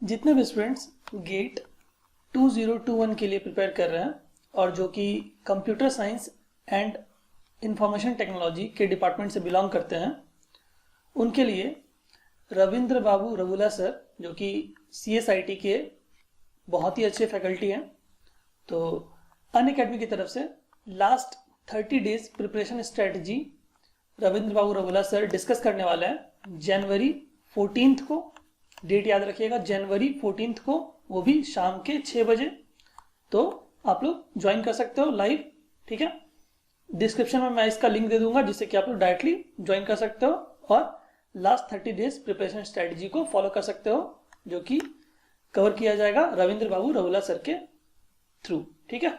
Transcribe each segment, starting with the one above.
जितने भी students gate 2021 के लिए प्रिपेयर कर रहे हैं और जो कि computer science and information technology के डिपार्टमेंट से बिलोंग करते हैं, उनके लिए रविंद्र बाबू रवुला सर जो कि CSIT के बहुत ही अच्छे फैकल्टी हैं, तो अनअकैडमी की तरफ से last 30 days preparation strategy Ravindra Babu Ravula sir discuss करने वाले हैं जनवरी 14 को। डेट याद रखिएगा, जनवरी 14 को, वो भी शाम के 6 बजे। तो आप लोग ज्वाइन कर सकते हो लाइव, ठीक है। डिस्क्रिप्शन में मैं इसका लिंक दे दूंगा जिससे कि आप लोग डायरेक्टली ज्वाइन कर सकते हो और लास्ट 30 डेज प्रिपरेशन स्ट्रेटजी को फॉलो कर सकते हो जो कि कवर किया जाएगा रविंद्र बाबू रवुला सर के थ्रू, ठीक है।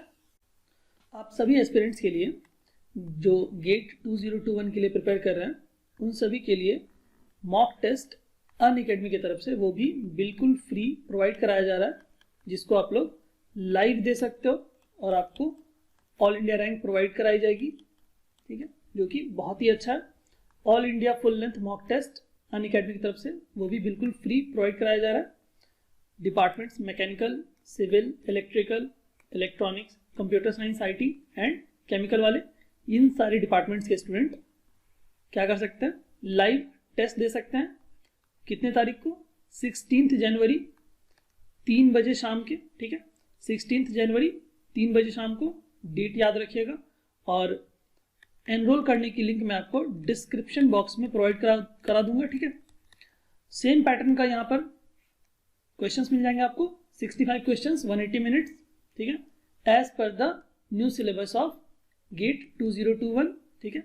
आप सभी एस्पिरेंट्स के लिए जो गेट 2021 के लिए प्रिपेयर कर रहे हैं उन सभी के लिए मॉक टेस्ट अनअकैडमी की तरफ से वो भी बिल्कुल फ्री प्रोवाइड कराया जा रहा है, जिसको आप लोग लाइव दे सकते हो और आपको ऑल इंडिया रैंक प्रोवाइड कराई जाएगी, ठीक है, जो कि बहुत ही अच्छा है। All India full length mock test Unacademy की तरफ से वो भी बिल्कुल फ्री प्रोवाइड कराया जा रहा है। Departments mechanical, civil, electrical, electronics, computer science, IT and chemical वाले, इन सारे डिपार्टमेंट्स के स्टूडेंट क्या कर सकते हैं, लाइव टेस्ट दे सकते हैं। कितने तारीख को? 16 जनवरी 3 बजे शाम के, ठीक है। 16 जनवरी 3 बजे शाम को, डेट याद रखिएगा। और एनरोल करने की लिंक मैं आपको डिस्क्रिप्शन बॉक्स में प्रोवाइड करा दूंगा, ठीक है। सेम पैटर्न का यहाँ पर क्वेश्चंस मिल जाएंगे आपको, 65 क्वेश्चंस, 180 मिनट्स, ठीक है, as per the new syllabus of GATE 2021, ठीक है,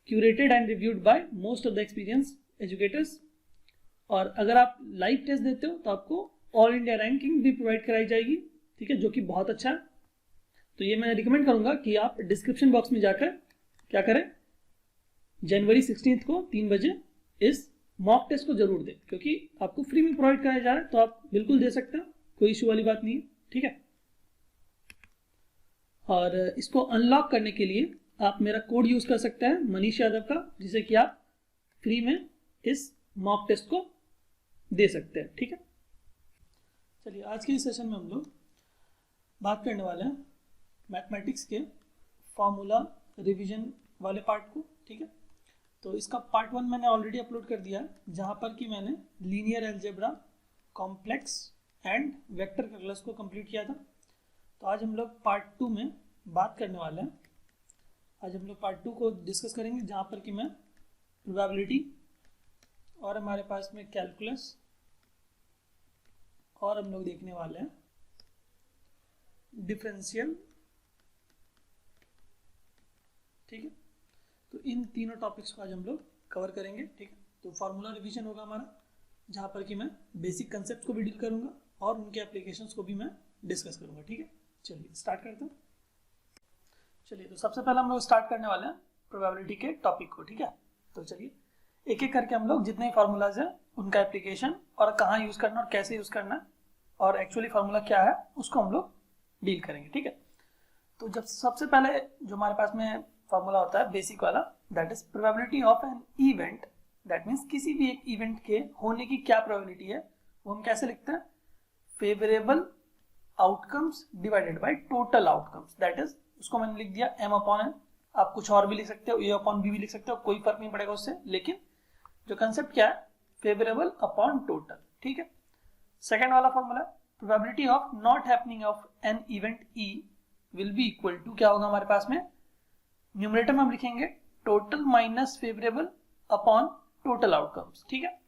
curated and reviewed by most of the experience educators. और अगर आप लाइव टेस्ट देते हो तो आपको ऑल इंडिया रैंकिंग भी प्रोवाइड कराई जाएगी, ठीक है, जो कि बहुत अच्छा है। तो ये मैं रिकमेंड करूंगा कि आप डिस्क्रिप्शन बॉक्स में जाकर क्या करें, जनवरी 16 को 3 बजे इस मॉक टेस्ट को जरूर दें, क्योंकि आपको फ्री में प्रोवाइड कराया जा रहा है, तो आप बिल्कुल दे सकते हो, कोई इशू वाली बात नहीं है, ठीक है। और इसको अनलॉक करने के लिए आप मेरा कोड यूज कर सकते हैं मनीष यादव का, जिसे कि आप फ्री में इस मॉक टेस्ट को दे सकते हैं, ठीक है। चलिए, आज के इस सेशन में हम लोग बात करने वाले हैं मैथमेटिक्स के फॉर्मूला रिवीजन वाले पार्ट को, ठीक है। तो इसका पार्ट 1 मैंने ऑलरेडी अपलोड कर दिया है, जहाँ पर कि मैंने linear algebra, complex and vector calculus को कंप्लीट किया था। तो आज हम लोग पार्ट 2 में बात करने वाले हैं। आज हम लोग पार्ट 2 को डिस्कस करेंगे, जहाँ पर कि मैं प्रोबेबिलिटी और हमारे पास में कैलकुलस और हम लोग देखने वाले हैं डिफरेंशियल, ठीक है। तो इन तीनों टॉपिक्स को आज हम लोग कवर करेंगे, ठीक है। तो फार्मूला रिवीजन होगा हमारा, जहाँ पर कि मैं बेसिक कंसेप्ट को भी डील करूंगा और उनके एप्लीकेशंस को भी मैं डिस्कस करूंगा, ठीक है। चलिए स्टार्ट करते हैं। चलिए, तो सबसे पहले हम लोग स्टार्ट करने वाले हैं प्रोबेबिलिटी के टॉपिक को, ठीक है। तो चलिए एक एक करके हम लोग जितने ही फार्मूलाज हैं उनका एप्लीकेशन और कहाँ यूज करना और कैसे यूज करना और एक्चुअली फार्मूला क्या है उसको हम लोग डील करेंगे, ठीक है। तो जब सबसे पहले जो हमारे पास में फार्मूला होता है बेसिक वाला, that is probability of an event, that means किसी भी एक इवेंट के होने की क्या प्रोबेबिलिटी है, वो हम कैसे लिखते हैं, favourable outcomes divided by total outcomes, that is उसको मैंने लिख दिया m/n। आप कुछ और भी लिख सकते हो, a/b भी लिख सकते हो, कोई फर्क नहीं पड़ेगा उससे, लेकिन जो कंसेप्ट क्या है, फेवरेबल अपॉन टोटल, ठीक है। सेकेंड वाला formula, probability of not happening of an event E will be equal to, क्या होगा हमारे पास में, न्यूमरेटर में हम लिखेंगे total minus favourable upon total outcomes, ठीक है।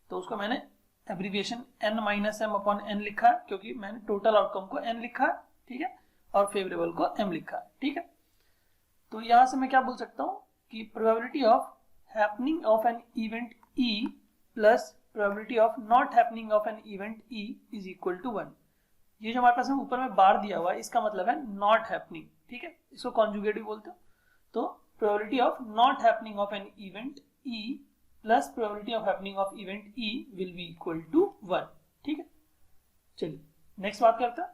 तो उसको मैंने एब्रीविएशन n-m/n लिखा है, क्योंकि मैंने टोटल आउटकम को n लिखा है, ठीक है, और फेवरेबल को m लिखा है, ठीक है। तो यहां से मैं क्या बोल सकता हूं कि probability of happening of an event E plus probability of not happening of an event E is equal to 1। ये जो हमारे पास में ऊपर में बार दिया हुआ है, इसका मतलब है नॉट हैपनिंग, ठीक है, इसको कॉन्जुगेट भी बोलते हो। तो probability of not happening of an event E plus probability of happening of event E will be equal to 1, ठीक है। चलिए नेक्स्ट बात करते हैं।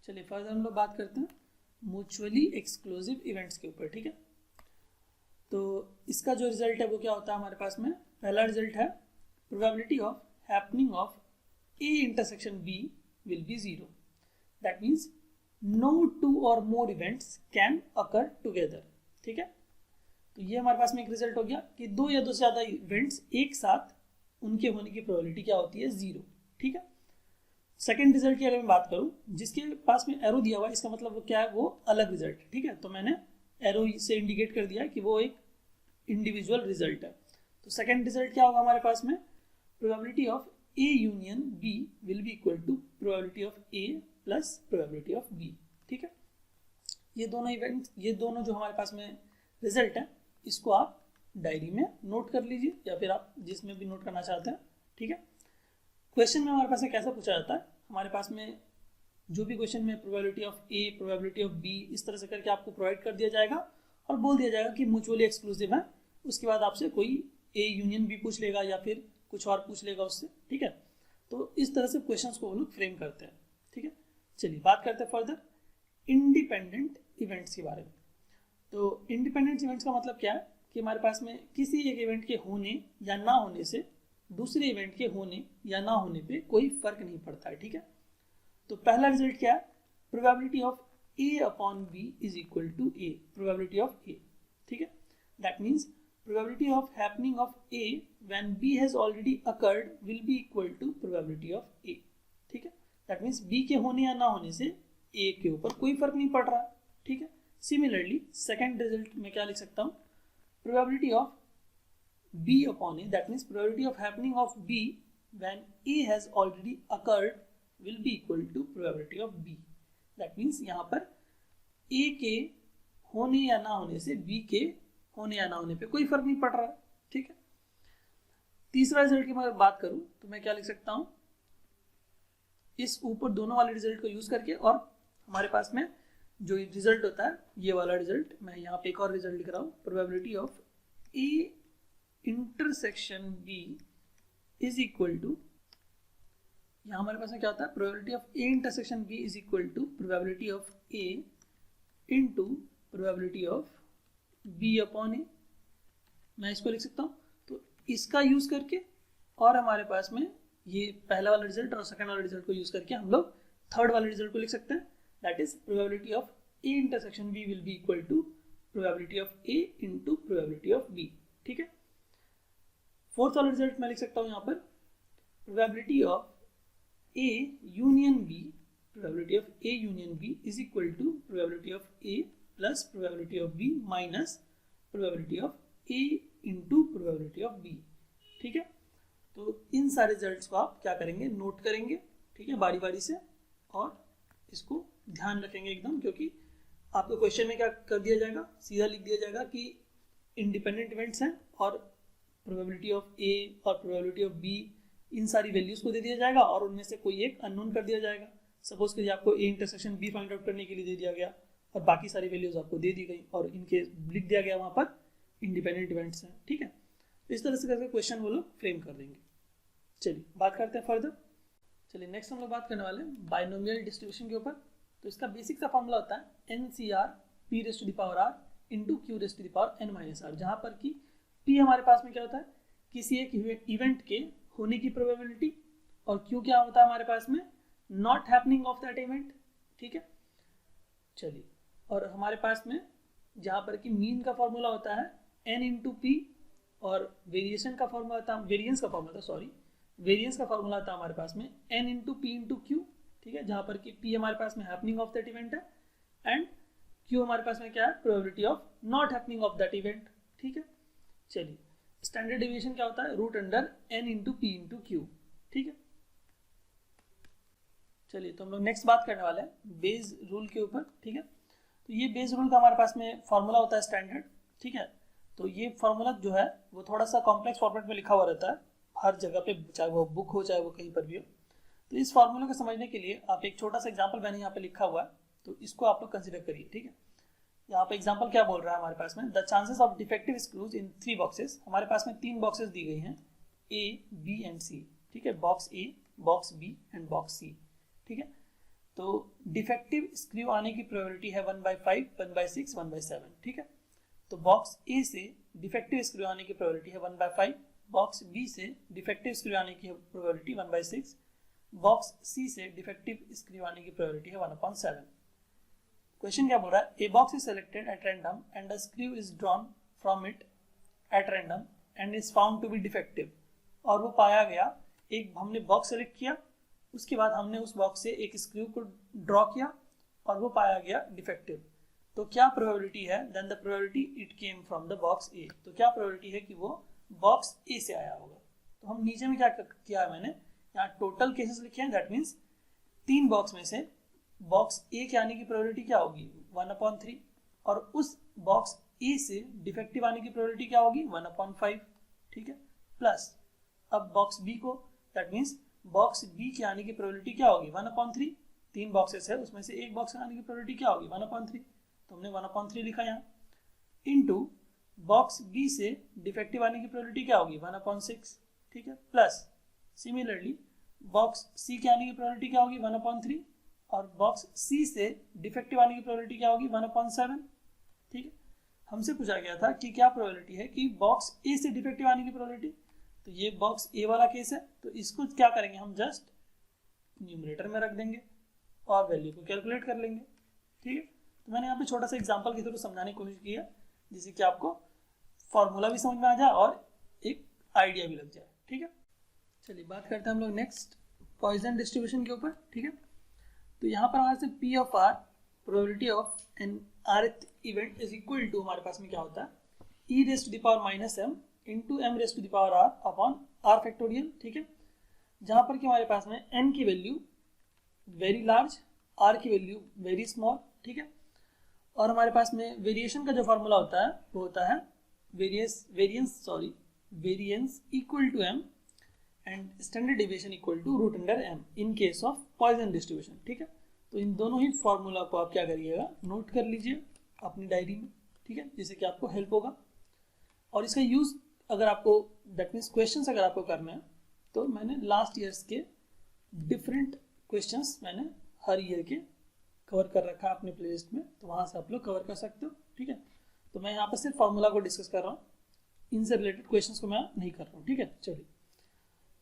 चलिए फर्दर हम लोग बात करते हैं म्यूचुअली एक्सक्लूसिव इवेंट्स के ऊपर, ठीक है। तो इसका जो रिजल्ट है वो क्या होता है हमारे पास में, पहला रिजल्ट है probability of happening of A intersection B will be 0. That means no two or more events can occur together. ठीक है, तो ये हमारे पास में एक रिजल्ट हो गया कि दो या दो से ज्यादा इवेंट्स एक साथ उनके होने की प्रोबेबिलिटी क्या होती है, 0. ठीक है. सेकेंड रिजल्ट की अगर मैं बात करूं, जिसके पास में एरो दिया हुआ है, इसका मतलब वो क्या है, वो अलग रिजल्ट है. ठीक है, तो मैंने एरो से इंडिकेट कर दिया कि वो एक इंडिविजुअल रिजल्ट है. तो सेकेंड रिजल्ट क्या होगा हमारे पास में, probability of A union B will be equal to probability of A plus probability of B. ठीक है, ये दोनों इवेंट, ये दोनों जो हमारे पास में रिजल्ट है, इसको आप डायरी में नोट कर लीजिए या फिर आप जिसमें भी नोट करना चाहते हैं. ठीक है, क्वेश्चन में हमारे पास से कैसा पूछा जाता है, हमारे पास में जो भी क्वेश्चन में probability of A, probability of B इस तरह से करके आपको प्रोवाइड कर दिया जाएगा और बोल दिया जाएगा कि म्यूचुअली एक्सक्लूसिव है. उसके बाद आपसे कोई A यूनियन B पूछ लेगा या फिर कुछ और पूछ लेगा उससे. ठीक है, तो इस तरह से क्वेश्चंस को वो लोग फ्रेम करते हैं. ठीक है, चलिए बात करते हैं फर्दर इंडिपेंडेंट इवेंट्स के बारे में. तो इंडिपेंडेंट इवेंट्स का मतलब क्या है कि हमारे पास में किसी एक इवेंट के होने या ना होने से दूसरे इवेंट के होने या ना होने पे कोई फर्क नहीं पड़ता है. ठीक है, तो पहला रिजल्ट क्या है, probability of A upon B is equal to A, probability of A. ठीक है, that means probability of happening of A when B has already occurred will be equal to probability of A. ठीक है, that means B के होने या ना होने से A के ऊपर कोई फर्क नहीं पड़ रहा. ठीक है, सिमिलरली सेकेंड रिजल्ट में क्या लिख सकता हूँ, probability of B upon A, that means probability of happening of B when A has already occurred will be equal to probability of B. That means यहाँ पर A के होने या ना होने से B के होने या ना होने पे कोई फर्क नहीं पड़ रहा है. ठीक है, तीसरा रिजल्ट की मैं बात करूं तो मैं क्या लिख सकता हूं, इस ऊपर दोनों वाले रिजल्ट को यूज करके, और हमारे पास में जो रिजल्ट होता है ये वाला रिजल्ट, मैं यहाँ पे एक और रिजल्ट लिख रहा हूं, probability of A intersection B is equal to, यहाँ हमारे पास में क्या होता है, probability of A intersection B is equal to probability of A into probability of B upon A. मैं इसको लिख सकता हूँ, तो इसका यूज करके और हमारे पास में ये पहला वाला रिजल्ट और सेकंड वाला रिजल्ट को यूज करके हम लोग थर्ड वाले रिजल्ट को लिख सकते हैं, that is probability of A intersection B will be equal to probability of A into probability of B. ठीक है, फोर्थ वाला रिजल्ट मैं लिख सकता हूँ यहाँ पर, probability of A union B, probability of A union B is equal to probability of A plus probability of B minus probability of A into probability of B. ठीक है, तो इन सारे रिजल्ट्स को आप क्या करेंगे, नोट करेंगे. ठीक है, बारी बारी से, और इसको ध्यान रखेंगे एकदम, क्योंकि आपको क्वेश्चन में क्या कर दिया जाएगा, सीधा लिख दिया जाएगा कि इंडिपेंडेंट इवेंट्स हैं और प्रोबेबिलिटी ऑफ A और प्रोबेबिलिटी ऑफ B इन सारी वैल्यूज को दे दिया जाएगा और उनमें से कोई एक अननोन कर दिया जाएगा. सपोज करिए आपको A intersection B find out करने के लिए दे दिया गया और बाकी सारी वैल्यूज आपको दे दी गई और इनके लिख दिया गया वहां पर इंडिपेंडेंट इवेंट्स हैं. ठीक है, तो इस तरह से करके क्वेश्चन वो लोग फ्रेम कर देंगे. चलिए बात करते हैं फर्दर. चलिए नेक्स्ट हम लोग बात करने वाले हैं बाइनोमियल डिस्ट्रीब्यूशन के ऊपर. तो इसका बेसिक सा फॉर्मूला होता है NCR P raise to the power R into Q raise to the power N minus R, जहाँ पर कि P हमारे पास में क्या होता है, किसी एक इवेंट के होने की प्रोबेबिलिटी, और Q क्या होता है हमारे पास में, not happening of that event. ठीक है, चलिए, और हमारे पास में जहाँ पर कि मीन का फॉर्मूला होता है N इंटू P और वेरिएशन का फॉर्मूला होता है, वेरिएंस का फॉर्मूला होता है हमारे पास में N into P into Q. ठीक है, जहाँ पर कि P हमारे पास में हैपनिंग ऑफ दैट इवेंट है एंड Q हमारे पास में क्या है, probability of not happening of that event. ठीक है, चलिए, स्टैंडर्ड डेविएशन क्या होता है, root under N into P into Q. ठीक है, चलिए, तो हम लोग नेक्स्ट बात करने वाले हैं बेस रूल के ऊपर. ठीक है, तो ये बेस रूल का हमारे पास में फॉर्मूला होता है स्टैंडर्ड. ठीक है, तो ये फॉर्मूला जो है वो थोड़ा सा कॉम्प्लेक्स फॉर्मेट में लिखा हुआ रहता है हर जगह पे, चाहे वो बुक हो चाहे वो कहीं पर भी हो. तो इस फॉर्मूले को समझने के लिए आप एक छोटा सा एग्जांपल मैंने यहाँ पे लिखा हुआ है, तो इसको आप लोग कंसिडर करिए. ठीक है, यहाँ पे एग्जांपल क्या बोल रहा है हमारे पास में, the chances of defective screws in 3 boxes. हमारे पास में 3 बॉक्सेस दी गई हैं, A, B एंड C. ठीक है, box A, box B and box C. ठीक है, तो डिफेक्टिव स्क्रू आने की प्रोबेबिलिटी है 1/5, 1/6, 1/7. ठीक है, तो बॉक्स A से डिफेक्टिव स्क्रू आने की प्रोबेबिलिटी है 1/5, बॉक्स बी से डिफेक्टिव स्क्रू आने की प्रोबेबिलिटी 1/6, बॉक्स सी से डिफेक्टिव स्क्रू आने की प्रोबेबिलिटी है 1/7। क्वेश्चन क्या बोल रहा है, a box is selected at random and a screw is drawn from it at random and is found to be defective. और वो पाया गया, एक हमने बॉक्स सेलेक्ट किया, उसके बाद हमने उस बॉक्स से एक स्क्रू को ड्रॉ किया और वो पाया गया डिफेक्टिव। तो क्या प्रोबेबिलिटी है, then the probability it came from the box A. तो क्या प्रोबेबिलिटी है कि वो बॉक्स ए से आया होगा। तो हम नीचे में क्या किया है, मैंने यहाँ टोटल केसेस लिखे हैं, दैट मीन्स 3 बॉक्स में से बॉक्स ए के आने की प्रोबेबिलिटी क्या होगी 1/3, और उस बॉक्स ए से डिफेक्टिव आने की प्रोबेबिलिटी क्या होगी 1/5, ठीक है। प्लस अब बॉक्स बी को, दैट मीन्स बॉक्स बी के आने की प्रोबेबिलिटी क्या होगी 1/3, 3 बॉक्सेस है उसमें से एक बॉक्स आने की प्रोबेबिलिटी क्या होगी 1/3, तो हमने 1/3 लिखा यहाँ, इनटू बॉक्स बी से डिफेक्टिव आने की प्रोबेबिलिटी क्या होगी 1/6, ठीक है। प्लस सिमिलरली बॉक्स सी के आने की प्रोबेबिलिटी क्या होगी 1/3, और बॉक्स सी से डिफेक्टिव आने की प्रोबेबिलिटी क्या होगी 1/7, ठीक है। हमसे पूछा गया था कि क्या प्रोबेबिलिटी है कि बॉक्स ए से डिफेक्टिव आने की प्रोबेबिलिटी, तो ये बॉक्स ए वाला केस है, तो इसको क्या करेंगे हम जस्ट न्यूमरेटर में रख देंगे और वैल्यू को कैलकुलेट कर लेंगे, ठीक है। तो मैंने यहाँ पे छोटा सा एग्जांपल के थ्रू समझाने की कोशिश की है, जिससे कि आपको फॉर्मूला भी समझ में आ जाए और एक आइडिया भी लग जाए, ठीक है। चलिए बात करते हैं हम लोग नेक्स्ट पॉइजन डिस्ट्रीब्यूशन के ऊपर, ठीक है। तो यहाँ पर हमारे से P of R, probability of an rth event is equal to, हमारे पास में क्या होता है e raise to the power -m into m raise to the power r upon r factorial, ठीक है। जहाँ पर कि हमारे पास में n की वैल्यू वेरी लार्ज, r की वैल्यू वेरी स्मॉल, ठीक है। और हमारे पास में वेरिएशन का जो फॉर्मूला होता है वो होता है variance equal to m and standard deviation equal to root under m in case of Poisson distribution, ठीक है। तो इन दोनों ही फॉर्मूला को आप क्या करिएगा, नोट कर लीजिए अपनी डायरी में, ठीक है, जिससे कि आपको हेल्प होगा। और इसका यूज़ अगर आपको, दैट मीन्स क्वेश्चंस अगर आपको करना है, तो मैंने लास्ट ईयर्स के डिफरेंट क्वेश्चंस मैंने हर ईयर के कवर कर रखा है अपने प्लेलिस्ट में, तो वहाँ से आप लोग कवर कर सकते हो, ठीक है। तो मैं यहाँ पर सिर्फ फॉर्मूला को डिस्कस कर रहा हूँ, इनसे रिलेटेड क्वेश्चंस को मैं नहीं कर रहा हूँ, ठीक है। चलिए,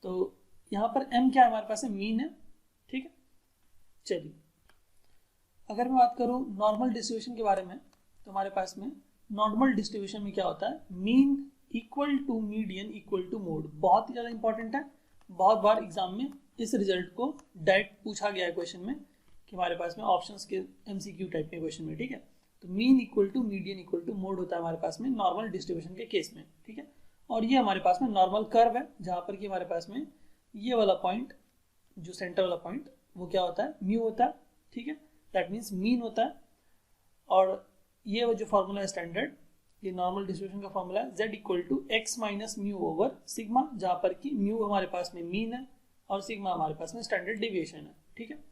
तो यहाँ पर m क्या है हमारे पास है, मीन है, ठीक है। चलिए, अगर मैं बात करूँ नॉर्मल डिस्ट्रीब्यूशन के बारे में, तो हमारे पास में नॉर्मल डिस्ट्रीब्यूशन में क्या होता है, mean equal to median equal to mode. बहुत ही ज़्यादा इंपॉर्टेंट है, बहुत बार एग्जाम में इस रिजल्ट को डायरेक्ट पूछा गया है क्वेश्चन में, कि हमारे पास में ऑप्शंस के MCQ टाइप के क्वेश्चन में, ठीक है। तो mean equal to median equal to mode होता है हमारे पास में नॉर्मल डिस्ट्रीब्यूशन के केस में, ठीक है। और ये हमारे पास में नॉर्मल कर्व है, जहाँ पर कि हमारे पास में ये वाला पॉइंट, जो सेंटर वाला पॉइंट, वो क्या होता है, म्यू होता है, ठीक है। दैट मीन्स मीन होता है। और ये जो फॉर्मूला है स्टैंडर्ड, ये नॉर्मल डिस्ट्रीब्यूशन का फॉर्मूला है, z equal to X minus mu over sigma, जहाँ पर कि म्यू हमारे पास में मीन है और सिग्मा हमारे पास में स्टैंडर्ड डेविएशन है, ठीक है।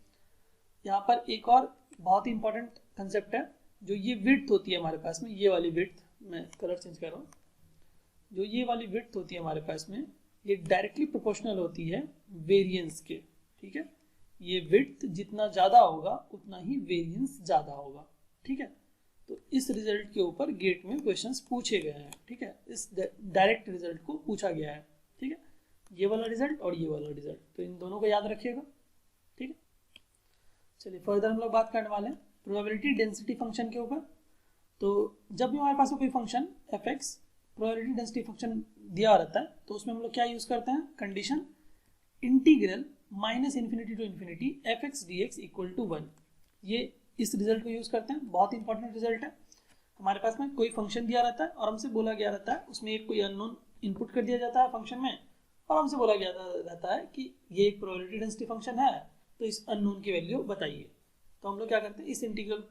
यहाँ पर एक और बहुत ही इंपॉर्टेंट कंसेप्ट है, जो ये विड्थ होती है हमारे पास में, ये वाली विड्थ, मैं कलर चेंज कर रहा हूँ, जो ये वाली विड्थ होती है हमारे पास में, ये डायरेक्टली प्रोपोर्शनल होती है वेरिएंस के, ठीक है। ये विड्थ जितना ज़्यादा होगा उतना ही वेरिएंस ज़्यादा होगा, ठीक है। तो इस रिजल्ट के ऊपर गेट में क्वेश्चंस पूछे गए हैं, ठीक है। इस डायरेक्ट रिजल्ट को पूछा गया है, ठीक है, ये वाला रिजल्ट और ये वाला रिजल्ट, तो इन दोनों को याद रखिएगा, ठीक है। चलिए फर्दर हम लोग बात करने वाले हैं प्रोबेबिलिटी डेंसिटी फंक्शन के ऊपर। तो जब भी हमारे पास कोई function f(x) probability density function दिया रहता है, तो उसमें हम लोग क्या यूज़ करते हैं, condition integral -∞ to ∞ f(x) dx equal to 1। ये इस रिजल्ट को यूज़ करते हैं, बहुत इंपॉर्टेंट रिजल्ट है। हमारे पास में कोई फंक्शन दिया रहता है और हमसे बोला गया रहता है, उसमें एक कोई अननोन इनपुट कर दिया जाता है फंक्शन में, और हमसे बोला गया रहता है कि ये एक प्रोबेबिलिटी डेंसिटी फंक्शन है, तो इस अननोन की वैल्यू बताइए। तो हम लोग क्या करते हैं, इस इंटीग्रल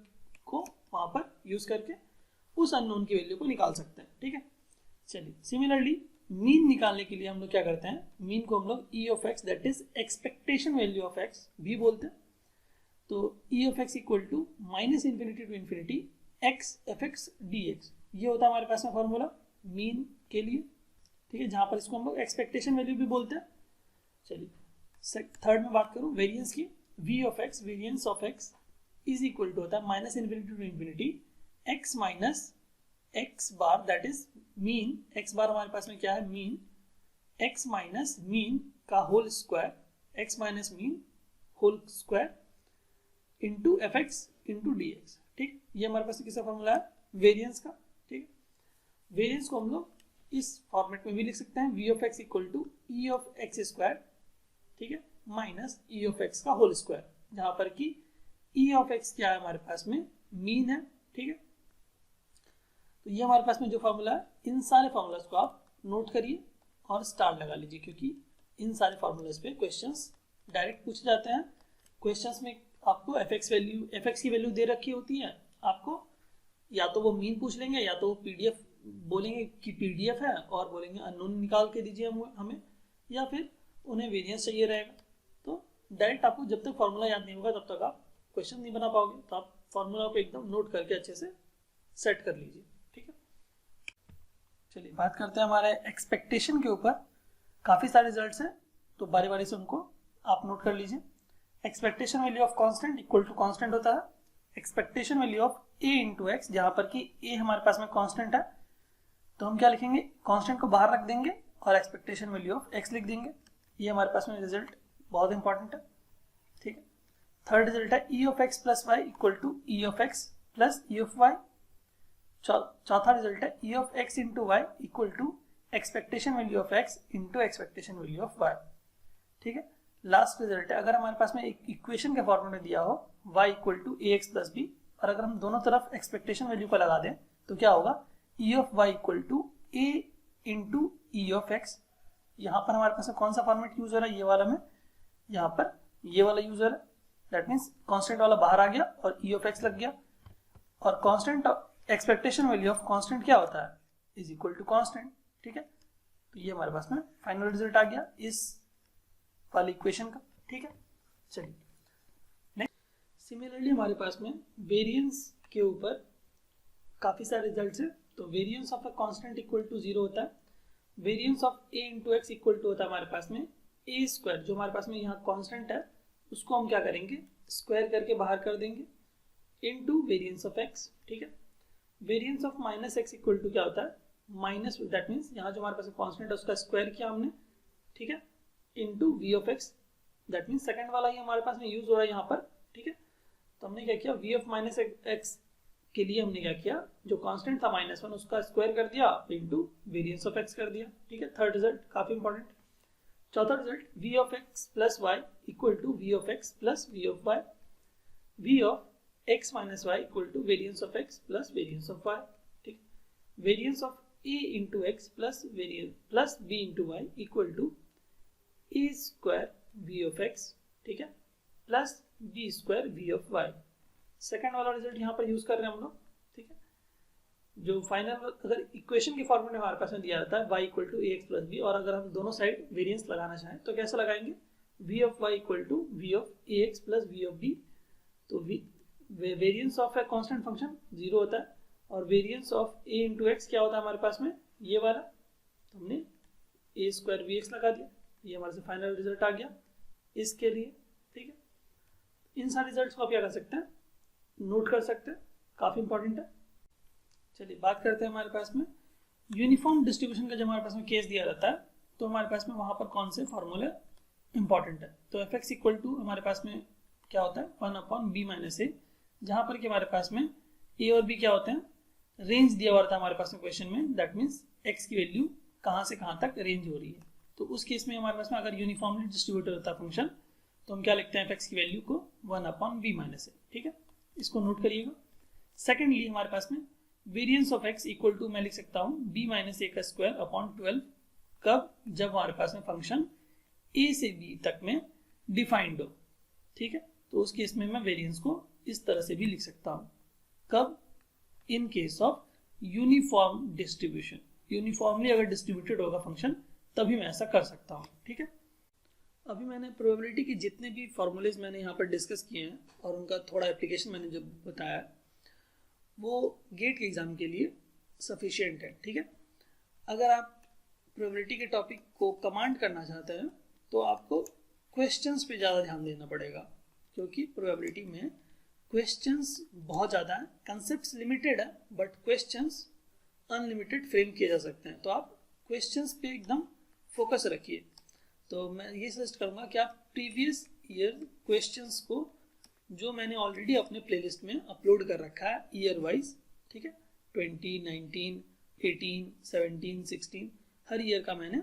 को वहाँ पर यूज़ करके उस अननोन की वैल्यू को निकाल सकते हैं, ठीक है। चलिए, सिमिलरली मीन निकालने के लिए हम लोग क्या करते हैं, मीन को हम लोग e of x, that is expectation value of x भी बोलते हैं। तो e of x equal to -∞ to ∞ x f(x) dx, ये होता है हमारे पास में फॉर्मूला मीन के लिए, ठीक है, जहाँ पर इसको हम लोग एक्सपेक्टेशन वैल्यू भी बोलते हैं। चलिए थर्ड में बात करूँ वेरिएंस की, v of x, variance of x is equal to होता है -∞ to ∞ x minus x bar, that is mean. x bar हमारे पास में क्या है, मीन, x माइनस मीन का whole square, x minus mean whole square into F X into D X. ठीक, ये हमारे पास किसका फॉर्मूला है, वेरिएंस का। ठीक, वेरिएंस को हम लोग इस फॉर्मेट में भी लिख सकते हैं, V of x equal to E of X square, ठीक है, माइनस ई ऑफ एक्स का होल स्क्वायर, जहां पर कि ई ऑफ एक्स क्या है हमारे पास में, मीन है। ठीक है, तो ये हमारे पास में जो फॉर्मूला है, इन सारे फॉर्मूलाज को आप नोट करिए और स्टार लगा लीजिए, क्योंकि इन सारे फॉर्मूलाज पे क्वेश्चंस डायरेक्ट पूछे जाते हैं। क्वेश्चंस में आपको एफ एक्स की वैल्यू दे रखी होती है, आपको या तो वो मीन पूछ लेंगे या तो वो पीडीएफ बोलेंगे कि पीडीएफ है और बोलेंगे अननोन निकाल के दीजिए हमें, या फिर उन्हें वेरिएंस चाहिए रहेगा। तो डायरेक्ट आपको जब तक फॉर्मूला याद नहीं होगा तब तक आप क्वेश्चन नहीं बना पाओगे, तो आप फॉर्मूला को एकदम नोट करके अच्छे से सेट कर लीजिए। ठीक है, चलिए बात करते हैं हमारे एक्सपेक्टेशन के ऊपर। काफ़ी सारे रिजल्ट्स हैं, तो बारी बारी से उनको आप नोट कर लीजिए। Expectation value of constant equal to constant होता है expectation value of a into X, जहां पर कि a हमारे पास में कांस्टेंट है, तो हम क्या लिखेंगे, कांस्टेंट को बाहर रख देंगे और एक्सपेक्टेशन वैल्यू ऑफ x लिख देंगे। ये हमारे पास में रिजल्ट बहुत इंपॉर्टेंट है। ठीक है, थर्ड रिजल्ट है e of x plus y equal to e of x plus e of y. चौथा रिजल्ट है e of x into y equal to expectation value of x into expectation value of y। ठीक है, last result है, अगर हमारे पास में एक इक्वेशन के फॉर्म में दिया हो y equal to a x plus b, और अगर हम दोनों तरफ एक्सपेक्टेशन वैल्यू को लगा दें तो क्या होगा, e of y equal to a into e of x. यहाँ पर हमारे पास में कौन सा फॉर्मेट यूज हो रहा है, ये वाला में, यहाँ पर ये वाला यूज हो रहा है। दैट मीन्स कॉन्स्टेंट वाला बाहर आ गया और ई ऑफ एक्स लग गया, और constant expectation value of constant क्या होता है, इज इक्वल टू कॉन्स्टेंट। ठीक है, तो ये हमारे पास में फाइनल रिजल्ट आ गया इस वाली इक्वेशन का। ठीक है, चलिए नेक्स्ट। सिमिलरली हमारे पास में वेरिएंस के ऊपर काफी सारे रिजल्ट्स हैं। तो variance of a constant equal to 0 होता है, variance of a into x equal to होता है हमारे पास में a स्क्वायर, जो हमारे पास में यहाँ कांस्टेंट है उसको हम क्या करेंगे, स्क्वायर करके बाहर कर देंगे, इनटू वेरिएंस ऑफ x। ठीक है, variance of minus x equal to क्या होता है, माइनस, दैट मीन्स यहाँ जो हमारे पास कांस्टेंट है उसका स्क्वायर किया हमने। ठीक है, into v of x, that means second वाला ही हमारे पास में यूज हो रहा है यहाँ पर। ठीक है, तो हमने क्या किया, v ऑफ माइनस एक्स के लिए हमने क्या किया, जो कांस्टेंट था -1 उसका स्क्वायर कर दिया इनटू वेरिएंस ऑफ x कर दिया। ठीक है, थर्ड रिजल्ट काफी इंपॉर्टेंट। चौथा result v of x plus y equal to v of x plus v of y, v of x minus y equal to variance of x plus variance of y। ठीक, variance of a into x plus b into y equal to a square v of x, ठीक है, plus b square v of y। Second वाला result यहाँ पर use कर रहे हैं हम लोग। ठीक है, जो फाइनल अगर इक्वेशन के फॉर्मेट में हमारे पास में दिया जाता है y equal to a x plus b, और अगर हम दोनों साइड वेरिएंस लगाना चाहें तो कैसे लगाएंगे, v of y equal to v of a x plus v of b। तो variance of a constant function 0 होता है, और variance of a into x क्या होता है हमारे पास में, ये वाला, तो हमने a स्क्वायर वी एक्स लगा दिया। ये हमारे से फाइनल रिजल्ट आ गया इसके लिए। ठीक है, इन सारे रिजल्ट्स को आप क्या कर सकते हैं, नोट कर सकते हैं, काफी इंपॉर्टेंट है। चलिए बात करते हैं हमारे पास में यूनिफॉर्म डिस्ट्रीब्यूशन का जब हमारे पास में केस दिया जाता है तो हमारे पास में वहां पर कौन से फॉर्मूले इंपॉर्टेंट है। तो एफ एक्स इक्वल टू हमारे पास में क्या होता है, 1 अपॉन बी माइनस ए, जहां पर कि हमारे पास में ए और बी क्या होते हैं, रेंज दिया हुआ था हमारे पास में क्वेश्चन में, दैट मीन्स एक्स की वैल्यू कहाँ से कहाँ तक रेंज हो रही है। तो उस केस में हमारे पास में अगर यूनिफॉर्मली डिस्ट्रीब्यूटेड होता है फंक्शन तो हम क्या लिखते हैं, एफ एक्स की वैल्यू को 1 अपॉन बी माइनस ए। ठीक है, इसको नोट करिएगा। सेकेंडली हमारे पास में variance of x equal to मैं लिख सकता हूँ बी माइनस ए का स्क्वायर अपॉन 12, कब, जब हमारे पास में फंक्शन ए से बी तक में डिफाइंड हो। ठीक है, तो उस केस में मैं वेरिएंस को इस तरह से भी लिख सकता हूँ, कब, इन case of uniform distribution, uniformly अगर डिस्ट्रीब्यूटेड होगा फंक्शन तभी मैं ऐसा कर सकता हूँ। ठीक है, अभी मैंने प्रोबेबिलिटी के जितने भी फॉर्मूलेज मैंने यहाँ पर डिस्कस किए हैं और उनका थोड़ा एप्लीकेशन मैंने जो बताया वो गेट के एग्जाम के लिए सफिशिएंट है। ठीक है, अगर आप प्रोबेबिलिटी के टॉपिक को कमांड करना चाहते हैं तो आपको क्वेश्चंस पे ज़्यादा ध्यान देना पड़ेगा, क्योंकि प्रोबेबिलिटी में क्वेश्चंस बहुत ज़्यादा हैं, कंसेप्ट लिमिटेड है बट क्वेश्चंस अनलिमिटेड फ्रेम किए जा सकते हैं। तो आप क्वेश्चंस पे एकदम फोकस रखिए। तो मैं ये सजेस्ट करूँगा कि आप प्रीवियस ईयर क्वेश्चंस को, जो मैंने ऑलरेडी अपने प्लेलिस्ट में अपलोड कर रखा है ईयर वाइज, ठीक है, 20, 19, 18, 17, 16, हर ईयर का मैंने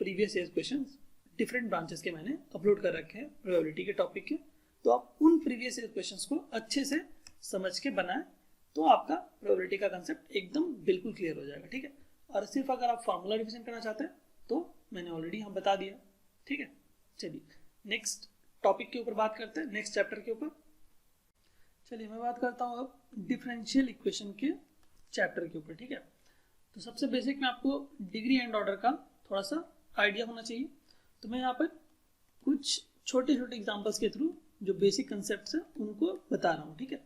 previous year questions different branches के मैंने अपलोड कर रखे हैं प्रोबेबिलिटी के टॉपिक के। तो आप उन प्रीवियस ईयर क्वेश्चंस को अच्छे से समझ के बनाएं, तो आपका प्रोबेबिलिटी का कंसेप्ट एकदम बिल्कुल क्लियर हो जाएगा, ठीक है। और सिर्फ अगर आप फार्मूला रिवीजन करना चाहते हैं तो मैंने ऑलरेडी हम बता दिया, ठीक है। चलिए नेक्स्ट टॉपिक के ऊपर बात करते हैं, नेक्स्ट चैप्टर के ऊपर। चलिए मैं बात करता हूँ अब डिफरेंशियल इक्वेशन के चैप्टर के ऊपर, ठीक है। तो सबसे बेसिक में आपको डिग्री एंड ऑर्डर का थोड़ा सा आइडिया होना चाहिए। तो मैं यहाँ पर कुछ छोटे छोटे एग्जाम्पल्स के थ्रू जो बेसिक कंसेप्ट है उनको बता रहा हूँ, ठीक है।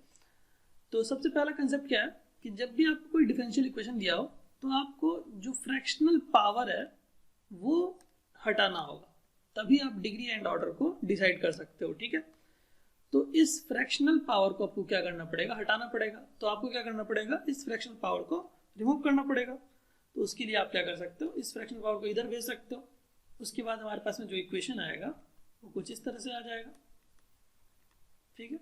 तो सबसे पहला कंसेप्ट क्या है कि जब भी आपको कोई डिफरेंशियल इक्वेशन दिया हो तो आपको जो फ्रैक्शनल पावर है वो हटाना होगा, तभी आप डिग्री एंड ऑर्डर को डिसाइड कर सकते हो, ठीक है। तो इस फ्रैक्शनल पावर को आपको क्या करना पड़ेगा, हटाना पड़ेगा। तो आपको क्या करना पड़ेगा, इस फ्रैक्शनल पावर को रिमूव करना पड़ेगा। तो उसके लिए आप क्या कर सकते हो, इस फ्रैक्शनल पावर को इधर भेज सकते हो। उसके बाद हमारे पास में जो इक्वेशन आएगा वो कुछ इस तरह से आ जाएगा, ठीक है।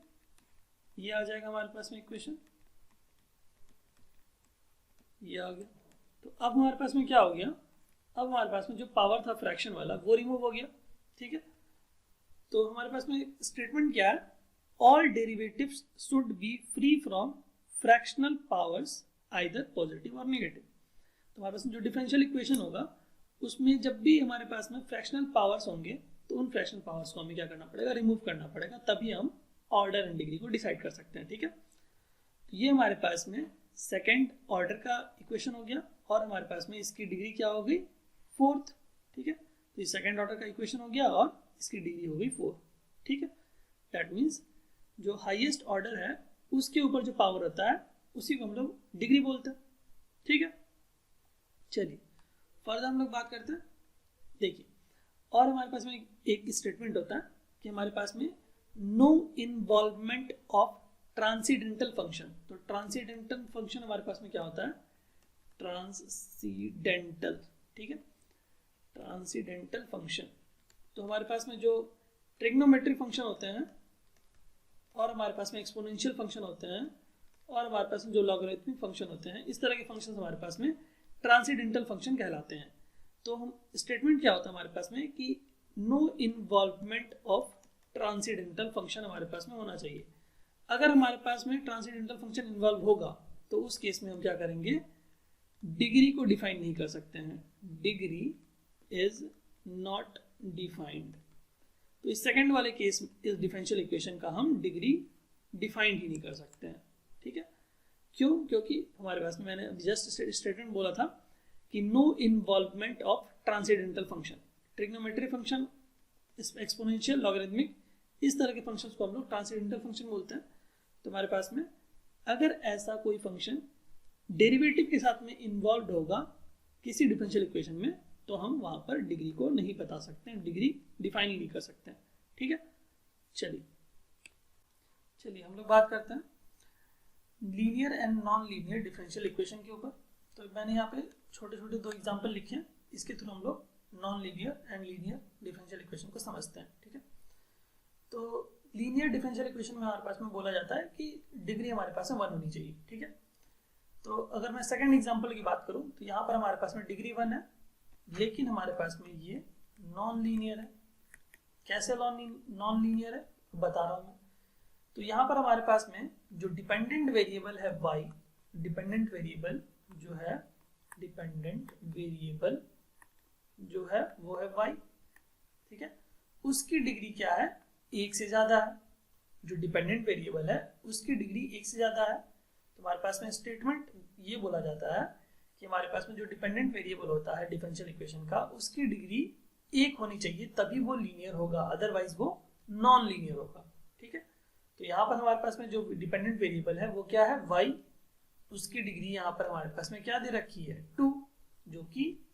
ये आ जाएगा हमारे पास में इक्वेशन, ये आ गया। तो अब हमारे पास में क्या हो गया, अब हमारे पास में जो पावर था फ्रैक्शन वाला वो रिमूव हो गया, ठीक है। तो हमारे पास में स्टेटमेंट क्या है, all derivatives should be free from fractional powers either positive और नेगेटिव। तो हमारे पास में जो डिफरेंशियल इक्वेशन होगा उसमें जब भी हमारे पास में फ्रैक्शनल पावर्स होंगे तो उन फ्रैक्शनल पावर्स को हमें क्या करना पड़ेगा, रिमूव करना पड़ेगा, तभी हम ऑर्डर एंड डिग्री को डिसाइड कर सकते हैं, ठीक है। तो ये हमारे पास में सेकेंड ऑर्डर का इक्वेशन हो गया और हमारे पास में इसकी डिग्री क्या हो गई, फोर्थ, ठीक है। तो ये सेकेंड ऑर्डर का इक्वेशन हो गया और इसकी डिग्री हो गई 4, ठीक है। दैट मीन्स जो हाईएस्ट ऑर्डर है उसके ऊपर जो पावर होता है उसी को हम लोग डिग्री बोलते हैं, ठीक है। चलिए फर्दर हम लोग बात करते हैं। देखिए और हमारे पास में एक स्टेटमेंट होता है कि हमारे पास में no involvement of transcendental function. तो ट्रांसीडेंटल फंक्शन हमारे पास में क्या होता है, ट्रांसीडेंटल, ठीक है, ट्रांसीडेंटल फंक्शन। तो हमारे पास में जो ट्रिग्नोमेट्रिक फंक्शन होते हैं और हमारे पास में एक्सपोनेंशियल फंक्शन होते हैं और हमारे पास में जो लॉगरिथमिक फंक्शन होते हैं, इस तरह के फंक्शन हमारे पास में ट्रांसीडेंटल फंक्शन कहलाते हैं। तो हम स्टेटमेंट क्या होता है हमारे पास में कि no involvement of transcendental function हमारे पास में होना चाहिए। अगर हमारे पास में ट्रांसीडेंटल फंक्शन इन्वॉल्व होगा तो उस केस में हम क्या करेंगे, डिग्री को डिफाइन नहीं कर सकते हैं, डिग्री इज नॉट डिफाइंड। तो इस सेकंड वाले केस इस डिफरेंशियल इक्वेशन का हम डिग्री डिफाइंड ही नहीं कर सकते हैं, ठीक है। क्यों, क्योंकि हमारे पास में मैंने जस्ट स्टेटमेंट बोला था कि no involvement of transcendental function, trigonometric function, exponential, logarithmic, इस तरह के फंक्शंस को हम लोग ट्रांसीडेंटल फंक्शन बोलते हैं। तो हमारे पास में अगर ऐसा कोई फंक्शन डेरिवेटिव के साथ में इन्वॉल्व होगा किसी डिफरेंशियल इक्वेशन में तो हम वहां पर डिग्री को नहीं बता सकते हैं, डिग्री डिफाइन ही नहीं कर सकते हैं, ठीक है। चलिए हम लोग बात करते हैं linear and non linear differential equation के ऊपर। तो मैंने यहाँ पे छोटे छोटे 2 एग्जाम्पल लिखे हैं, इसके थ्रू हम लोग non linear and linear differential equation को समझते हैं, ठीक है। तो लीनियर डिफरेंशियल इक्वेशन में हमारे पास में बोला जाता है कि डिग्री हमारे पास में 1 होनी चाहिए, ठीक है। तो अगर मैं सेकंड एग्जांपल की बात करूं तो यहाँ पर हमारे पास में डिग्री 1 है, लेकिन हमारे पास में ये नॉन लीनियर है। कैसे नॉन लीनियर है बता रहा हूं मैं। तो यहाँ पर हमारे पास में जो डिपेंडेंट वेरिएबल है y, डिपेंडेंट वेरिएबल जो है वो है y, ठीक है। उसकी डिग्री क्या है, 1 से ज्यादा है। जो डिपेंडेंट वेरिएबल है उसकी डिग्री 1 से ज्यादा है। तो हमारे पास में स्टेटमेंट ये बोला जाता है कि हमारे पास में जो डिपेंडेंट वेरिएबल होता है डिफरेंशियल इक्वेशन का, उसकी डिग्री 1 होनी चाहिए, तभी वो लीनियर होगा, अदरवाइज वो नॉन लीनियर होगा, ठीक है। तो यहाँ पर हमारे पास में जो डिपेंडेंट वेरिएबल है वो क्या है, y, उसकी डिग्री यहाँ पर हमारे पास में क्या दे रखी है, 2, जो कि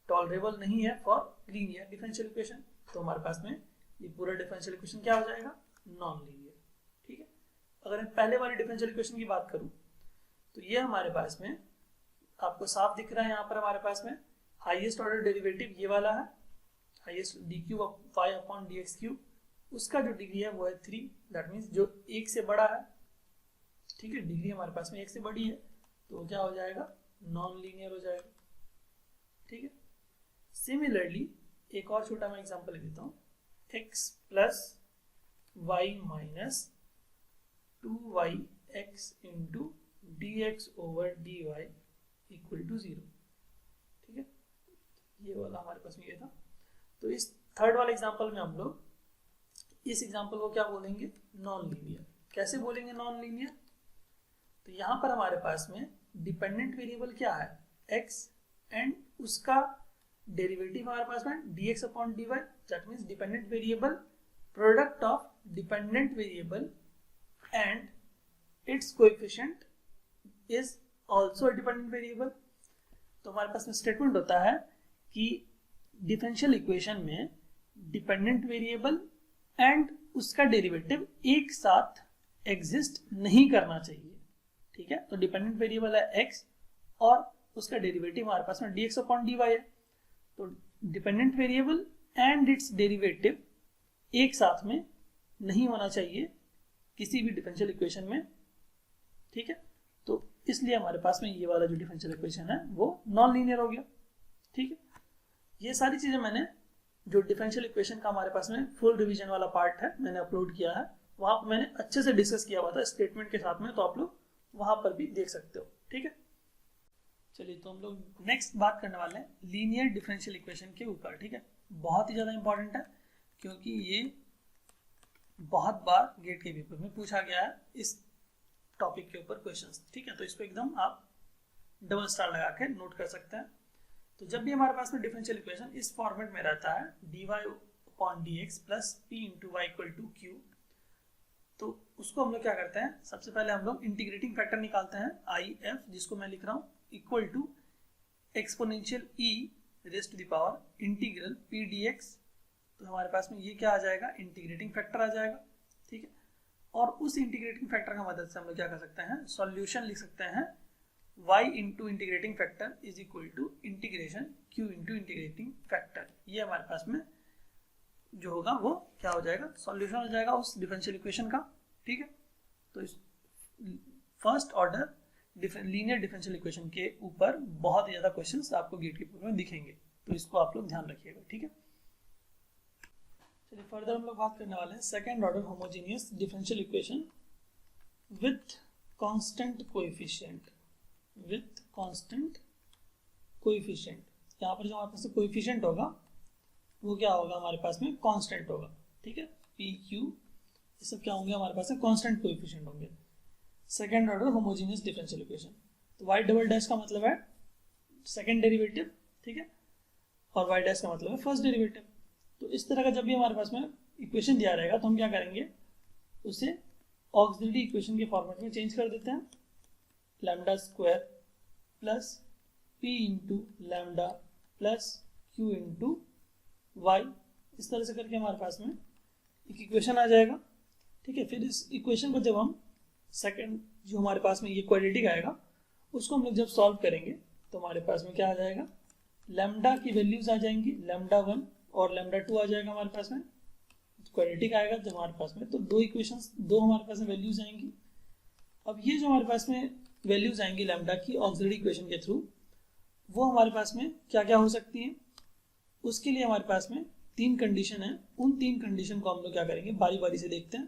टॉलरेबल नहीं है फॉर लीनियर डिफरेंशियल इक्वेशन। तो हमारे पास में ये पूरा डिफरेंशियल इक्वेशन क्या हो जाएगा, नॉन लीनियर, ठीक है। अगर मैं पहले वाली डिफरेंशियल इक्वेशन की बात करूं तो ये हमारे पास में आपको साफ दिख रहा है, यहाँ पर हमारे पास में हाईएस्ट ऑर्डर डेरिवेटिव ये वाला है, highest d cube y upon d x cube, उसका जो डिग्री है वो है 3, दैट मीन्स जो एक से बड़ा है, ठीक है, डिग्री हमारे पास में एक से बड़ी है, तो क्या हो जाएगा, नॉन लीनियर हो जाएगा, ठीक है। सिमिलरली एक और छोटा मैं एग्जांपल देता हूँ, x plus y minus 2yx into dx over dy equal to 0, ठीक है, ये वाला हमारे पास में ये था। तो इस थर्ड वाले एग्जांपल में हम लोग इस एग्जांपल को क्या बोलेंगे, नॉन लीनियर। कैसे बोलेंगे नॉन लीनियर, तो यहाँ पर हमारे पास में डिपेंडेंट वेरिएबल क्या है, x, एंड उसका डेरिवेटिव हमारे पास में dx upon dy, that means dependent variable product of dependent variable and it's coefficient is also dependent variable. तो हमारे पास में स्टेटमेंट होता है कि डिफरेंशियल इक्वेशन में डिपेंडेंट वेरिएबल एंड उसका डेरिवेटिव एक साथ एग्जिस्ट नहीं करना चाहिए, ठीक है। तो डिपेंडेंट वेरिएबल है x और उसका डेरिवेटिव हमारे पास में dx अपॉन dy है, तो dependent variable and it's derivative एक साथ में नहीं होना चाहिए किसी भी डिफरेंशियल इक्वेशन में, ठीक है। तो इसलिए हमारे पास में ये वाला जो डिफरेंशियल इक्वेशन है वो नॉन लीनियर हो गया, ठीक है। ये सारी चीजें मैंने जो डिफरेंशियल इक्वेशन का हमारे पास में फुल रिवीजन वाला पार्ट है मैंने अपलोड किया है, वहां पर मैंने अच्छे से डिस्कस किया हुआ था स्टेटमेंट के साथ में, तो आप लोग वहां पर भी देख सकते हो, ठीक है। चलिए तो हम लोग नेक्स्ट बात करने वाले हैं लीनियर डिफरेंशियल इक्वेशन के ऊपर, ठीक है। बहुत ही ज़्यादा इंपॉर्टेंट है क्योंकि ये बहुत बार गेट के पेपर में पूछा गया है इस टॉपिक के ऊपर क्वेश्चंस, ठीक है। तो इसको एकदम आप डबल स्टार लगा के नोट कर सकते हैं। तो जब भी हमारे पास में डिफरेंशियल इक्वेशन इस फॉर्मेट में रहता है dy upon dx plus p into y equal to q, तो उसको हम लोग क्या करते हैं, सबसे पहले हम लोग इंटीग्रेटिंग फैक्टर निकालते हैं IF, जिसको मैं लिख रहा हूँ equal to exponential e raise to the power integral p dx। तो हमारे पास में ये क्या आ जाएगा, इंटीग्रेटिंग फैक्टर आ जाएगा, ठीक है। और उस इंटीग्रेटिंग फैक्टर की मदद से हम लोग क्या कर सकते हैं, सॉल्यूशन लिख सकते हैं y into integrating factor is equal to integration q into integrating factor. ये हमारे पास में जो होगा वो क्या हो जाएगा, सॉल्यूशन हो जाएगा उस डिफरेंशियल इक्वेशन का, ठीक है। तो इस first order linear differential equation के ऊपर बहुत ज़्यादा क्वेश्चंस आपको गेट के पेपर में दिखेंगे, तो इसको आप लोग ध्यान रखिएगा, ठीक है। चलिए फर्दर हम लोग बात करने वाले हैं second order homogeneous differential equation with constant coefficient, with constant coefficient. यहाँ पर जो हमारे पास कोएफिशिएंट होगा वो क्या होगा, हमारे पास में कांस्टेंट होगा, ठीक है। पी क्यू ये सब क्या होंगे, हमारे पास में कांस्टेंट कोएफिशिएंट होंगे। Second order homogeneous differential equation, तो वाई डबल डैश का मतलब है सेकेंड डेरिवेटिव, ठीक है, और वाई डैश का मतलब है फर्स्ट डेरिवेटिव। तो इस तरह का जब भी हमारे पास में इक्वेशन दिया रहेगा तो हम क्या करेंगे, उसे ऑक्सिलरी इक्वेशन के फॉर्मेट में चेंज कर देते हैं, lambda square plus p into lambda plus q into y, इस तरह से करके हमारे पास में एक इक्वेशन आ जाएगा, ठीक है। फिर इस इक्वेशन को जब हम सेकंड जो हमारे पास में ये क्वाड्रेटिक आएगा उसको हम लोग जब सॉल्व करेंगे तो हमारे पास में क्या आ जाएगा, लैम्डा की वैल्यूज आ जाएंगी, लैम्डा 1 और लैम्डा 2 आ जाएगा हमारे पास में, क्वाड्रेटिक आएगा जब हमारे पास में, तो दो इक्वेशंस, दो हमारे पास में वैल्यूज आएंगी। अब ये जो हमारे पास में वैल्यूज आएंगी लैम्डा की ऑक्सिलरी इक्वेशन के थ्रू, वो हमारे पास में क्या क्या हो सकती है, उसके लिए हमारे पास में 3 कंडीशन है। उन 3 कंडीशन को हम लोग क्या करेंगे, बारी बारी से देखते हैं,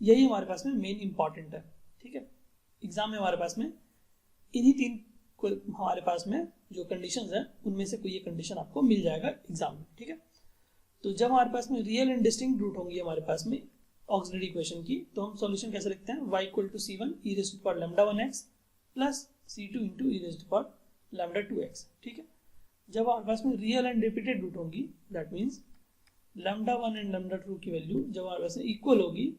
यही हमारे पास में मेन इंपॉर्टेंट है, ठीक है। एग्जाम में हमारे पास में इन्हीं 3 को हमारे पास में जो कंडीशंस है उनमें से कोई एक कंडीशन आपको मिल जाएगा एग्जाम में, ठीक है। तो जब हमारे पास में रियल एंड डिस्टिंक्ट रूट होंगी हमारे पास में ऑक्सिलरी इक्वेशन की, तो हम सॉल्यूशन कैसे लिखते हैं, y equal to c1 e raise to the power lambda 1x plus c2 into e raise to the power lambda 2x, ठीक है। जब हमारे पास में रियल एंड रिपीटेड रूट होंगी, that means lambda 1 and lambda 2 की वैल्यू जब हमारे पास में इक्वल होगी,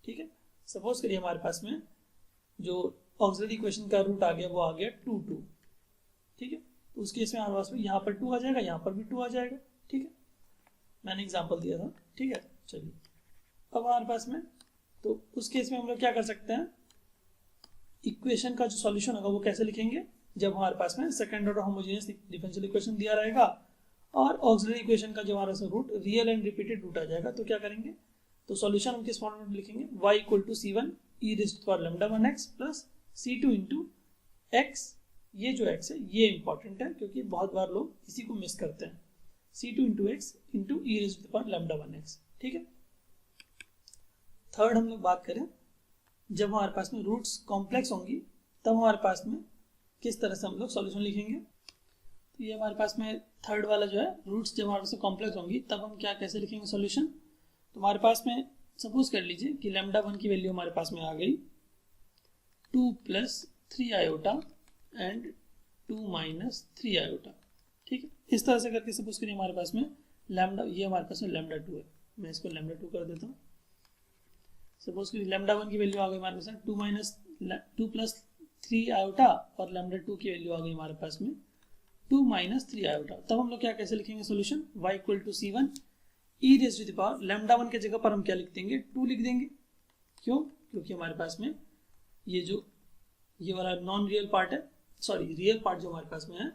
ठीक है। सपोज करिए हमारे पास में जो ऑक्सिलरी इक्वेशन का रूट आ गया वो आ गया 2 2, ठीक है। तो उस केस में हमारे पास में यहाँ पर 2 आ जाएगा, यहाँ पर भी 2 आ जाएगा, ठीक है। मैंने एग्जाम्पल दिया था, ठीक है। चलिए अब हमारे पास में, तो उस केस में हम लोग क्या कर सकते हैं, इक्वेशन का जो सॉल्यूशन होगा वो कैसे लिखेंगे, जब हमारे पास में second order homogeneous differential equation दिया रहेगा और ऑक्सिलरी इक्वेशन का जो हमारा root real and repeated root आ जाएगा, तो क्या करेंगे, तो सॉल्यूशन हम किस फॉर्म में लिखेंगे, y equal to c1 e raise to power lambda 1x plus c2 into x। ये जो x है ये इंपॉर्टेंट है क्योंकि बहुत बार लोग इसी को मिस करते हैं, c2 into x into e raise to power lambda 1x। ठीक है, थर्ड हम लोग बात करें, जब हमारे पास में रूट्स कॉम्प्लेक्स होंगी तब हमारे पास में किस तरह से हम लोग सॉल्यूशन लिखेंगे। तो ये हमारे पास में थर्ड वाला जो है, रूट्स जब हमारे पास कॉम्प्लेक्स होंगी तब हम क्या कैसे लिखेंगे सॉल्यूशन। तो हमारे पास में सपोज कर लीजिए कि लैम्डा 1 की वैल्यू हमारे पास में आ गई 2 plus 3 iota and 2 minus 3 iota. ठीक है, इस तरह से करके सपोज करिए हमारे पास में लैम्डा, ये हमारे पास में लैम्डा 2 है, मैं इसको लैम्डा 2 कर देता हूँ। सपोज करिए लैम्डा 1 की वैल्यू आ गई हमारे पास में 2 प्लस 3 आयोटा और लैम्डा 2 की वैल्यू आ गई हमारे पास में 2 माइनस 3 आयोटा। तब हम लोग क्या कैसे लिखेंगे solution, y equal to c1 e raise to the power lambda 1 के जगह पर हम क्या लिख देंगे, 2 लिख देंगे। क्यों, क्योंकि हमारे पास में ये वाला नॉन रियल पार्ट है, सॉरी रियल पार्ट जो हमारे पास में है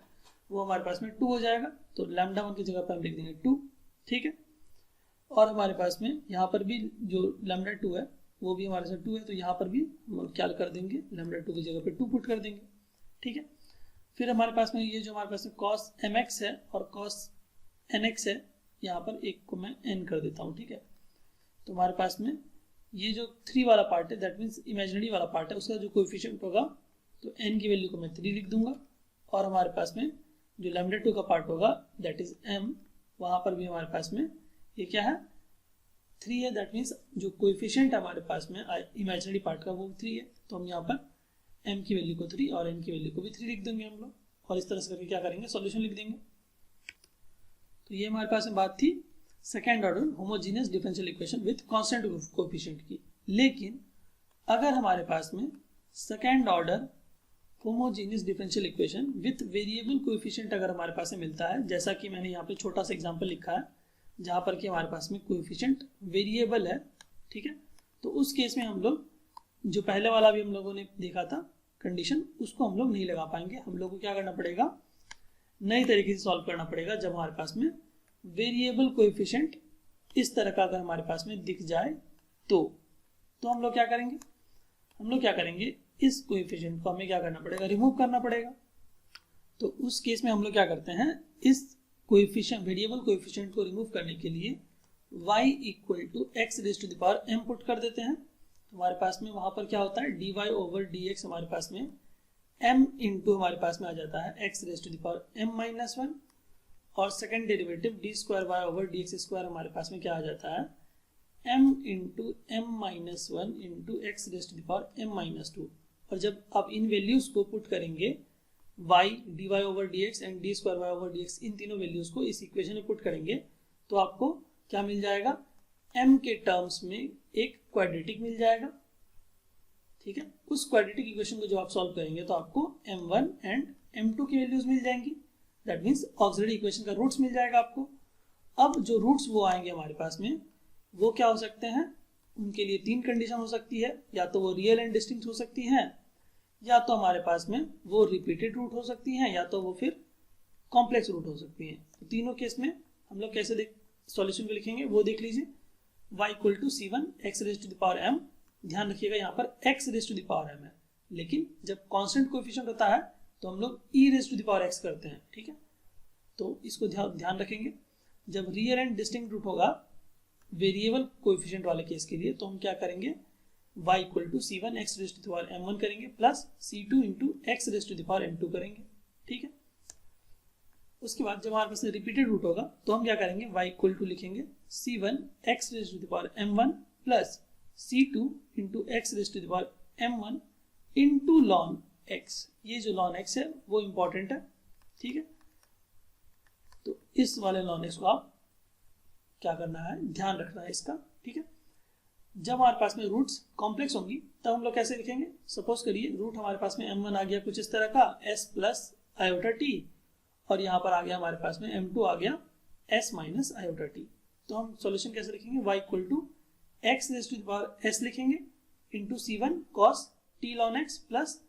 वो हमारे पास में 2 हो जाएगा, तो लैम्डा 1 की जगह पर हम लिख देंगे 2। ठीक है, और हमारे पास में यहाँ पर भी जो लैम्डा 2 है वो भी हमारे साथ 2 है, तो यहाँ पर भी हम क्या कर देंगे, लैम्डा 2 की जगह पे 2 पुट कर देंगे। ठीक है, फिर हमारे पास में ये जो हमारे पास में cos mx है और cos nx है, यहाँ पर एक को मैं n कर देता हूँ। ठीक है, तो हमारे पास में ये जो 3 वाला पार्ट है, दैट मीन्स इमेजिनरी वाला पार्ट है, उसका जो कोएफिशिएंट होगा तो n की वैल्यू को मैं 3 लिख दूंगा, और हमारे पास में जो लैम्डा 2 का पार्ट होगा दैट इज m, वहाँ पर भी हमारे पास में ये क्या है 3 है, दैट मीन्स जो कोएफिशिएंट हमारे पास में इमेजिनरी पार्ट का वो 3 है, तो हम यहाँ पर m की वैल्यू को 3 और n की वैल्यू को भी 3 लिख देंगे हम लोग, और इस तरह से करके क्या करेंगे सॉल्यूशन लिख देंगे। तो ये हमारे पास में बात थी second order homogeneous differential equation with constant coefficient की। लेकिन अगर हमारे पास में second order homogeneous differential equation with variable coefficient अगर हमारे पास में मिलता है, जैसा कि मैंने यहाँ पे छोटा सा एग्जांपल लिखा है जहाँ पर कि हमारे पास में कोएफिशिएंट वेरिएबल है। ठीक है, तो उस केस में हम लोग जो पहले वाला भी हम लोगों ने देखा था कंडीशन, उसको हम लोग नहीं लगा पाएंगे। हम लोग को क्या करना पड़ेगा, नई तरीके से सॉल्व करना पड़ेगा। जब हमारे पास में वेरिएबल कोएफिशिएंट इस तरह का अगर हमारे पास में दिख जाए तो हम लोग क्या करेंगे, इस कोएफिशिएंट को हमें क्या करना पड़ेगा, रिमूव करना पड़ेगा। तो उस केस में हम लोग क्या करते हैं, इस कोएफिशिएंट वेरिएबल कोएफिशिएंट को रिमूव करने के लिए y equal to x raise to the power m put कर देते हैं। तो हमारे पास में वहां पर क्या होता है, dy ओवर dx हमारे पास में m इंटू हमारे पास में आ जाता है x raise to the power m minus 1, और second derivative d square y over d x square हमारे पास में क्या आ जाता है, m into m minus 1 into x raise to the power m minus 2। और जब आप इन वैल्यूज को पुट करेंगे y dy over dx and d square y over dx, इन तीनों वैल्यूज को इस इक्वेशन में पुट करेंगे तो आपको क्या मिल जाएगा, m के टर्म्स में एक क्वाड्रेटिक मिल जाएगा। ठीक है, उस क्वाड्रेटिक इक्वेशन को जब आप सॉल्व करेंगे तो आपको m1 एंड m2 की वैल्यूज मिल जाएंगी, दैट मीन्स ऑक्सिलरी इक्वेशन का रूट्स मिल जाएगा आपको। अब जो रूट्स वो आएंगे हमारे पास में वो क्या हो सकते हैं, उनके लिए 3 कंडीशन हो सकती है, या तो वो रियल एंड डिस्टिंक्ट हो सकती हैं, या तो हमारे पास में वो रिपीटेड रूट हो सकती हैं, या तो वो फिर कॉम्प्लेक्स रूट हो सकती हैं। तो तीनों केस में हम लोग कैसे सॉल्यूशन को लिखेंगे वो देख लीजिए। y equal to c1 x raise to the power m, ध्यान रखिएगा यहाँ पर x raise to the power m है, लेकिन जब कांस्टेंट कोएफिशिएंट होता है तो हम लोग e raise to the power x करते हैं। ठीक है, तो इसको ध्यान रखेंगे। जब रियल एंड डिस्टिंक्ट रूट होगा वेरिएबल कोएफिशिएंट वाले केस के लिए, तो हम क्या करेंगे, y equal to c1 x raise to the power m1 करेंगे plus c2 into x raise to the power m2 करेंगे। ठीक है, उसके बाद जब हमारे पास रिपीटेड रूट होगा तो हम क्या करेंगे, y इक्वल टू लिखेंगे c1 x raise to the power m1 plus c2 into x raise to the power m1 into ln x। ये जो ln x है वो इंपॉर्टेंट है। ठीक है, तो इस वाले ln x को आप क्या करना है, ध्यान रखना है इसका। ठीक है, जब हमारे पास में रूट्स कॉम्प्लेक्स होंगी तब हम लोग कैसे लिखेंगे, सपोज करिए रूट हमारे पास में m1 आ गया कुछ इस तरह का s प्लस आयोटा t, और यहाँ पर आ गया हमारे पास में m2 आ गया s माइनस आयोटा t। तो हम सॉल्यूशन कैसे लिखेंगे, y equal to x raise to the power s लिखेंगे into c1 cos t ln x plus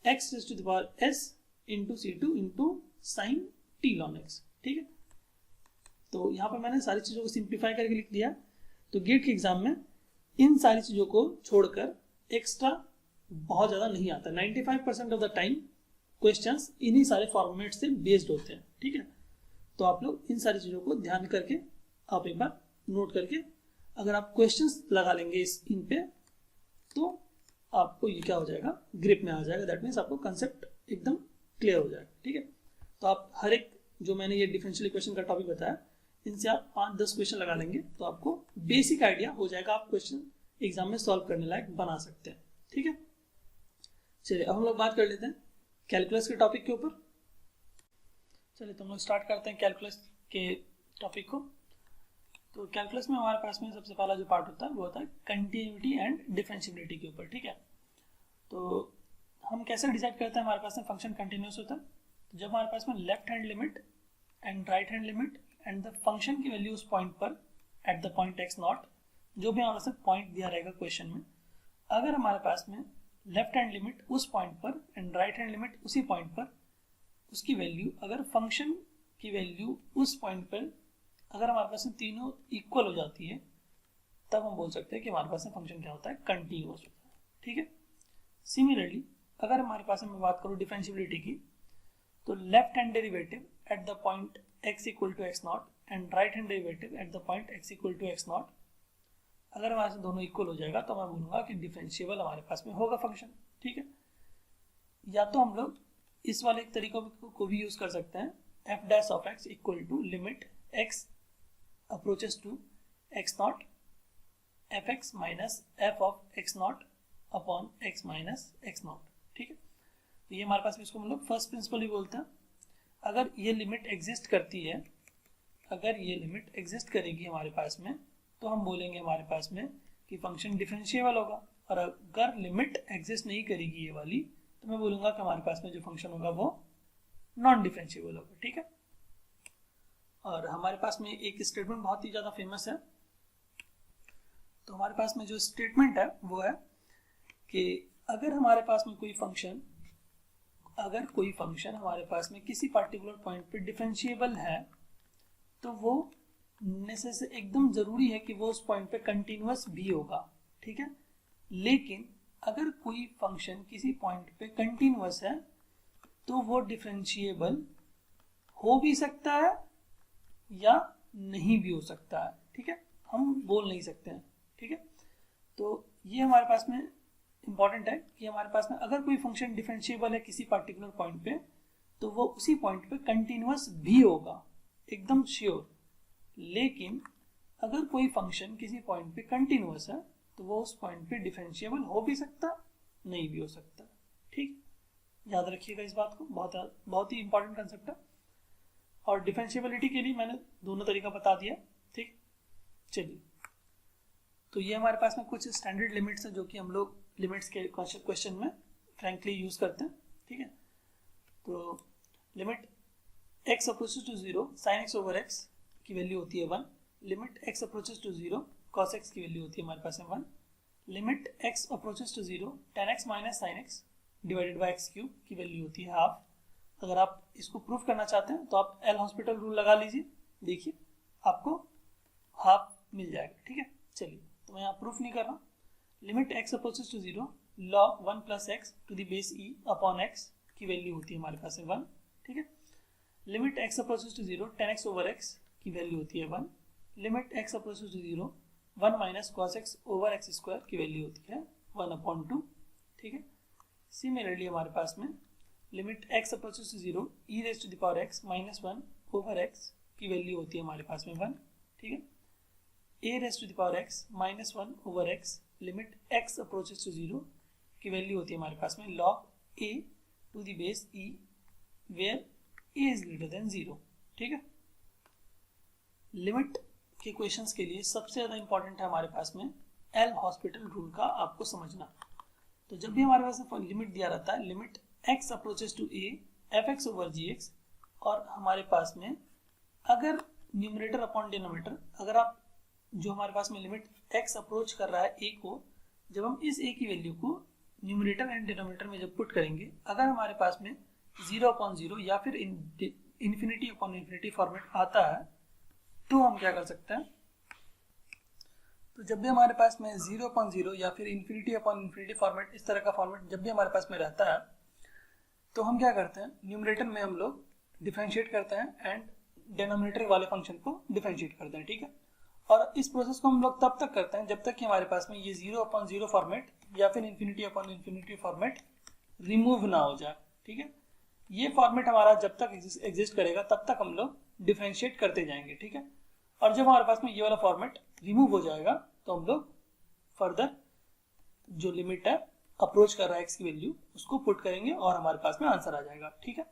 x raise to the power s into C2 into sine t ln x, ठीक है। तो यहाँ पर मैंने सारी चीज़ों को सिंप्लीफाई करके लिख दिया। तो गेट के एग्जाम में इन सारी चीज़ों को छोड़कर एक्स्ट्रा बहुत ज़्यादा नहीं आता। 95% ऑफ द टाइम क्वेश्चंस इन्हीं सारे फॉर्मेट से बेस्ड होते हैं, ठीक है। तो आप लोग इन सारी चीज़ों को ध्यान करके आप एक बार नोट करके अगर आप क्वेश्चंस लगा लेंगे इन पे, तो आपको ये क्या हो जाएगा, ग्रिप में आ जाएगा। दैट मीन्स आपको कंसेप्ट एकदम क्लियर हो जाएगा, ठीक है। तो आप हर एक जो मैंने ये डिफरेंशियल इक्वेशन का टॉपिक बताया, इनसे आप 5-10 क्वेश्चन लगा लेंगे तो आपको बेसिक आइडिया हो जाएगा, आप क्वेश्चन एग्जाम में सॉल्व करने लायक बना सकते हैं, ठीक है। चलिए अब हम लोग बात कर लेते हैं कैलकुलस के टॉपिक के ऊपर। चलिए तो हम लोग स्टार्ट करते हैं कैलकुलस के टॉपिक को। तो कैलकुलस में हमारे पास में सबसे पहला जो पार्ट होता है वो होता है कंटिन्यूटी एंड डिफरेंशिएबिलिटी के ऊपर, ठीक है। तो हम कैसे डिसाइड करते हैं हमारे पास में फंक्शन कंटिन्यूस होता है। तो जब हमारे पास में left hand limit and right hand limit and the function की वैल्यू उस पॉइंट पर eight the point x not, जो भी हमारे पास पॉइंट दिया रहेगा क्वेश्चन में, अगर हमारे पास में लेफ्ट हैंड लिमिट उस पॉइंट पर एंड राइट हैंड लिमिट उसी पॉइंट पर, उसकी वैल्यू अगर फंक्शन की वैल्यू उस पॉइंट पर अगर हमारे पास में तीनों इक्वल हो जाती है, तब हम बोल सकते हैं कि हमारे पास में फंक्शन क्या होता है, कंटिन्यूअस होता है, ठीक है। सिमिलरली अगर हमारे पास में बात करूँ डिफरेंशिएबिलिटी की, तो left hand derivative at the point x equal to x nought and right hand derivative at the point x equal to x nought, अगर हमारे से दोनों इक्वल हो जाएगा तो मैं बोलूँगा कि डिफरेंशिएबल हमारे पास में होगा फंक्शन, ठीक है। या तो हम लोग इस वाले तरीकों को भी यूज कर सकते हैं, f dash of x equal to limit x approaches to x nought f x minus f of x nought upon x minus x nought, ठीक है। तो ये हमारे पास में इसको हम लोग फर्स्ट प्रिंसिपल ही बोलते हैं। अगर ये लिमिट एग्जिस्ट करती है, अगर ये लिमिट एग्जिस्ट करेगी हमारे पास में, तो हम बोलेंगे हमारे पास में कि फंक्शन डिफरेंशिएबल होगा। और अगर लिमिट एग्जिस्ट नहीं करेगी ये वाली, तो मैं बोलूँगा कि हमारे पास में जो फंक्शन होगा वो नॉन डिफरेंशिएबल होगा, ठीक है। और हमारे पास में एक स्टेटमेंट बहुत ही ज़्यादा फेमस है। तो हमारे पास में जो स्टेटमेंट है वो है कि अगर हमारे पास में कोई फंक्शन हमारे पास में किसी पार्टिकुलर पॉइंट पे डिफरेंशिएबल है, तो वो नेसेसरी एकदम ज़रूरी है कि वो उस पॉइंट पे कंटिन्यूअस भी होगा, ठीक है। लेकिन अगर कोई फंक्शन किसी पॉइंट पे कंटिन्यूअस है, तो वो डिफरेंशिएबल हो भी सकता है या नहीं भी हो सकता है, ठीक है। हम बोल नहीं सकते हैं, ठीक है। तो ये हमारे पास में इंपॉर्टेंट है कि हमारे पास में अगर कोई फंक्शन डिफरेंशिएबल है किसी पार्टिकुलर पॉइंट पे, तो वो उसी पॉइंट पे कंटिन्यूअस भी होगा, एकदम श्योर। लेकिन अगर कोई फंक्शन किसी पॉइंट पे कंटिन्यूअस है, तो वो उस पॉइंट पे डिफरेंशिएबल हो भी सकता, नहीं भी हो सकता, ठीक। याद रखिएगा इस बात को, बहुत ही इंपॉर्टेंट कंसेप्ट है। और डिफरेंशिएबिलिटी के लिए मैंने दोनों तरीका बता दिया, ठीक। चलिए, तो ये हमारे पास में कुछ स्टैंडर्ड लिमिट्स हैं जो कि हम लोग लिमिट्स के क्वेश्चन में फ्रैंकली यूज करते हैं, ठीक है। तो limit x approaches to 0 sin x over x की वैल्यू होती है 1, limit x approaches to 0 cos x की वैल्यू होती है हमारे पास में 1, limit x approaches to 0 tan x minus sin x divided by x cube की वैल्यू होती है हाफ। अगर आप इसको प्रूफ करना चाहते हैं तो आप एल हॉस्पिटल रूल लगा लीजिए, देखिए आपको हाफ मिल जाएगा, ठीक है। चलिए, तो मैं यहाँ प्रूफ नहीं कर रहा हूँ। Limit x approaches to 0 log 1 plus x to the base e upon x की वैल्यू होती है हमारे पास में 1, ठीक है। Limit x approaches to 0 tan x over x की वैल्यू होती है 1, limit x approaches to 0 1 minus cos x over x square की वैल्यू होती है 1 अपॉन 2, ठीक है। सिमिलरली हमारे पास में limit x approaches to 0 e raise to the power x minus 1 over x की वैल्यू होती है हमारे पास में 1, ठीक है। a raise to the power x minus 1 over x limit x approaches to 0 की वैल्यू होती है हमारे पास में log a to the base e where a is greater than 0, ठीक है। लिमिट के क्वेश्चंस के लिए सबसे ज़्यादा इंपॉर्टेंट है हमारे पास में एल हॉस्पिटल रूल का आपको समझना। तो जब भी हमारे पास लिमिट दिया रहता है, limit x approaches to a f x over g x, और हमारे पास में अगर न्यूमरेटर अपॉन डिनोमिनेटर, अगर आप जो हमारे पास में लिमिट x अप्रोच कर रहा है a को, जब हम इस a की वैल्यू को न्यूमरेटर एंड डिनोमिनेटर में जब पुट करेंगे, अगर हमारे पास में 0/0 या फिर इन्फिनिटी फॉर्मेट आता है तो हम क्या कर सकते हैं, तो जब भी हमारे पास में 0/0 या फिर इन्फिनिटी फॉर्मेट, इस तरह का फॉर्मेट जब भी हमारे पास में रहता है तो हम क्या करते हैं, न्यूमरेटर में हम लोग डिफरेंशिएट करते हैं एंड डिनोमिनेटर वाले फंक्शन को डिफरेंशिएट करते हैं, ठीक है। और इस प्रोसेस को हम लोग तब तक करते हैं जब तक कि हमारे पास में ये 0/0 फॉर्मेट या फिर इन्फिनिटी फॉर्मेट रिमूव ना हो जाए, ठीक है। ये फॉर्मेट हमारा जब तक एग्जिस्ट करेगा तब तक हम लोग डिफरेंशिएट करते जाएंगे, ठीक है। और जब हमारे पास में ये वाला फॉर्मेट रिमूव हो जाएगा तो हम लोग फर्दर जो लिमिट है अप्रोच कर रहा है एक्स की वैल्यू उसको पुट करेंगे और हमारे पास में आंसर आ जाएगा, ठीक है।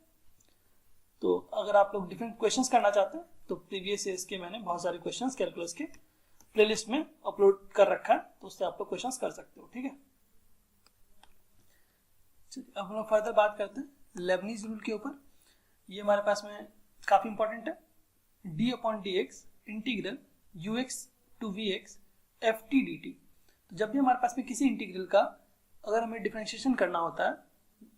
तो अगर आप लोग डिफरेंट क्वेश्चंस करना चाहते हैं तो प्रीवियस ईयर्स के मैंने बहुत सारे क्वेश्चंस कैलकुलस के प्लेलिस्ट में अपलोड कर रखा है, तो उससे आप लोग क्वेश्चंस कर सकते हो, ठीक है। अब हम लोग फर्दर बात करते हैं लेबनीज रूल के ऊपर। ये हमारे पास में काफी इंपॉर्टेंट है। d/dx integral ux to vx ft dt। तो जब भी हमारे पास में किसी इंटीग्रल का अगर हमें डिफरेंशिएशन करना होता है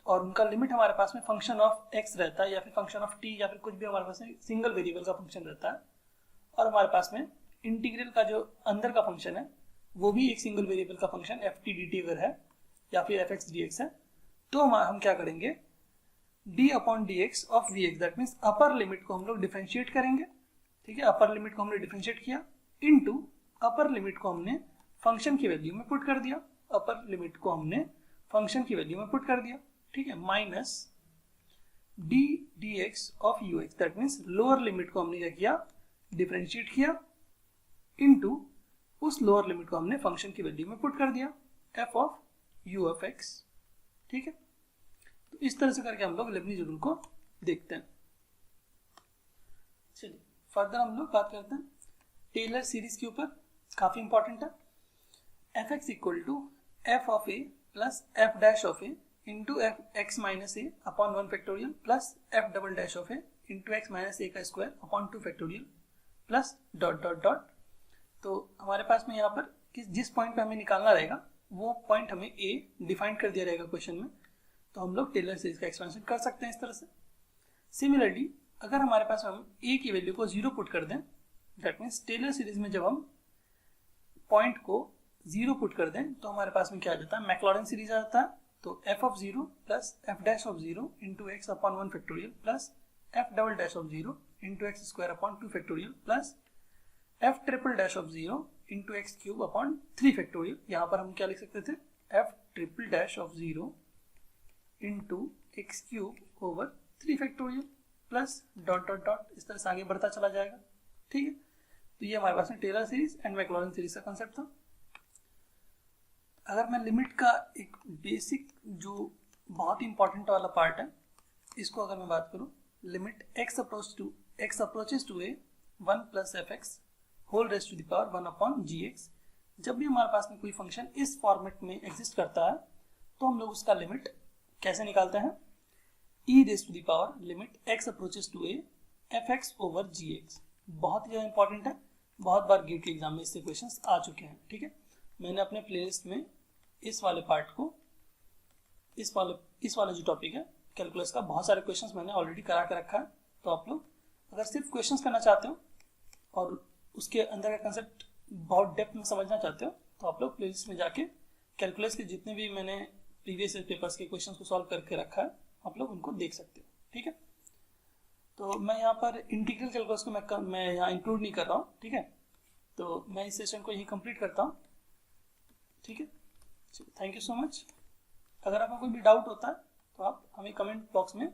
और उनका लिमिट हमारे पास में फंक्शन ऑफ x रहता है या फिर फंक्शन ऑफ t या फिर कुछ भी हमारे पास में सिंगल वेरिएबल का फंक्शन रहता है और हमारे पास में इंटीग्रल का जो अंदर का फंक्शन है वो भी एक सिंगल वेरिएबल का फंक्शन ft dt अगर है या फिर fx dx है, तो हम क्या करेंगे, d/dx of vx, that means upper limit को हम लोग डिफरेंशिएट करेंगे, ठीक है। अपर लिमिट को हमने डिफरेंशिएट किया इनटू अपर लिमिट को हमने फंक्शन की वैल्यू में पुट कर दिया, अपर लिमिट को हमने फंक्शन की वैल्यू में पुट कर दिया, ठीक है, minus d dx of ux, that means lower limit को हमने क्या किया, डिफरेंशिएट किया इनटू उस लोअर लिमिट को हमने फंक्शन की वैल्यू में पुट कर दिया f of u of x, ठीक है। तो इस तरह से करके हम लोग लेबनीज रूल को देखते हैं। चलिए फर्दर हम लोग बात करते हैं टेलर सीरीज के ऊपर, काफी इंपॉर्टेंट है। fx equal to f of a plus f dash of a into x minus a upon 1 factorial plus f double dash of a into x minus a का square upon 2 factorial plus dot dot dot. तो हमारे पास में यहाँ पर जिस point पे हमें निकालना रहेगा वो पॉइंट हमें a डिफाइन कर दिया रहेगा क्वेश्चन में, तो हम लोग टेलर सीरीज का एक्सपेंशन कर सकते हैं इस तरह से। सिमिलरली अगर हमारे पास हम a की वैल्यू को 0 पुट कर दें, दैट मीन्स टेलर सीरीज में जब हम पॉइंट को 0 पुट कर दें तो हमारे पास में क्या आ जाता है, मैक्लॉरिन सीरीज आ जाता है। तो f of 0 plus f dash of 0 into x upon 1 factorial plus f double dash of 0 into x square upon 2 factorial plus f triple dash of 0 into x cube upon 3 factorial. यहाँ पर हम क्या लिख सकते थे, f triple dash of 0 into x cube over 3 factorial plus dot dot dot, इस तरह से आगे बढ़ता चला जाएगा, ठीक है। तो ये हमारे पास में Taylor series and Maclaurin series का कंसेप्ट था। अगर मैं लिमिट का एक बेसिक जो बहुत इंपॉर्टेंट वाला पार्ट है इसको अगर मैं बात करूं, limit x approaches to a 1 plus fx whole raise to the power 1 upon gx। जब भी हमारे पास में कोई फंक्शन इस फॉर्मेट में एग्जिस्ट करता है तो हम लोग उसका लिमिट कैसे निकालते हैं, e raise to the power limit x approaches to a fx over gx। बहुत ही ज़्यादा इंपॉर्टेंट है, बहुत बार गेट के एग्जाम में इससे क्वेश्चंस आ चुके हैं, ठीक है। मैंने अपने प्लेलिस्ट में इस वाले पार्ट को, इस वाला जो टॉपिक है कैलकुलस का, बहुत सारे क्वेश्चंस मैंने ऑलरेडी करा के रखा है। तो आप लोग अगर सिर्फ क्वेश्चंस करना चाहते हो और उसके अंदर का कंसेप्ट बहुत डेप्थ में समझना चाहते हो तो आप लोग प्लेलिस्ट में जाके कैलकुलस के जितने भी मैंने प्रीवियस पेपर्स के क्वेश्चंस को सॉल्व करके रखा है आप लोग उनको देख सकते हो, ठीक है। तो मैं यहाँ पर इंटीग्रल कैलकुलस को मैं यहाँ इंक्लूड नहीं कर रहा हूँ, ठीक है। तो मैं इस सेशन को यही कंप्लीट करता हूँ, ठीक है। Thank you so much. अगर आपको कोई भी डाउट होता है तो आप हमें कमेंट बॉक्स में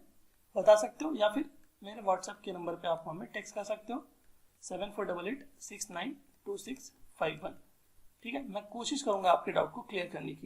बता सकते हो या फिर मेरे व्हाट्सएप के नंबर पे आप हमें टेक्स्ट कर सकते हो 7488692651, ठीक है। मैं कोशिश करूंगा आपके डाउट को क्लियर करने की।